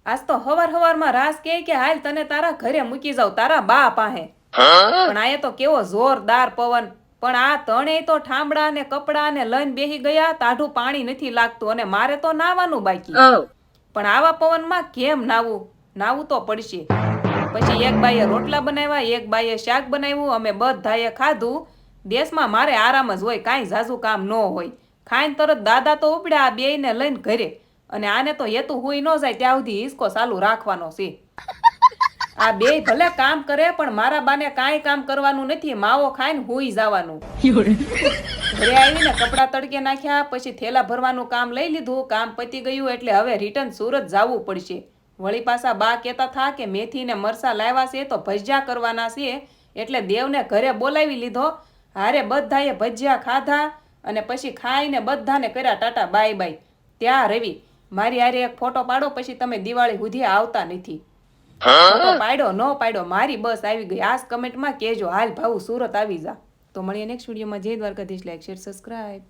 આજ તો હવાર રાસ કે હાલ તને તારા ઘરે મૂકી જાવ તારા બા પાસે. પણ આયે તો કેવો જોરદાર પવન. પણ આ ત્રણેય તો ઠામડા ને કપડા ને લઈને બેહી ગયા. તાઢું પાણી નથી લાગતું અને મારે તો નાવાનું બાકી. પણ આવા પવનમાં કેમ નાવું તો પડશે. પછી એક બાઈએ રોટલા બનાવ્યા, એક બાઈએ શાક બનાવ્યું. અમે બધાએ ખાધું. દેશમાં મારે આરામ જ હોય, કાંઈ ઝાઝું કામ ન હોય. ખાઈને તરત દાદા તો ઉપડ્યા આ બેયને લઈને ઘરે. અને આને તો હેતું હુઈ ન જાય ત્યાં સુધી હિસકો ચાલુ રાખવાનો છે. આ બેય ભલે કામ કરે પણ મારા બાને કાંઈ કામ કરવાનું નથી. માવો ખાઈને હુઈ જવાનું. ઘરે આવીને કપડાં તડકે નાખ્યા, પછી થેલા ભરવાનું કામ લઈ લીધું. કામ પતી ગયું એટલે હવે રિટર્ન સુરત જવું પડશે. વળી પાછા બા કહેતા થા કે મેથી ને મરસા લાવ્યા છે તો ભજીયા કરવાના છે. એટલે દેવને ઘરે બોલાવી લીધો. હારે બધાએ ભજીયા ખાધા અને પછી ખાઈને બધાને કર્યા ટાટા બાય બાય. ત્યાં રવિ મારી હારે એક ફોટો પાડો, પછી તમે દિવાળી સુધી આવતા નથી. ફોટો પાડ્યો ન પાડ્યો, મારી બસ આવી ગઈ. આજ કમેન્ટમાં કહેજો હાલ ભાવું સુરત આવી જા. તો મળીએ નેક્સ્ટ વિડીયોમાં. જય દ્વારકાધીશ. Like share subscribe.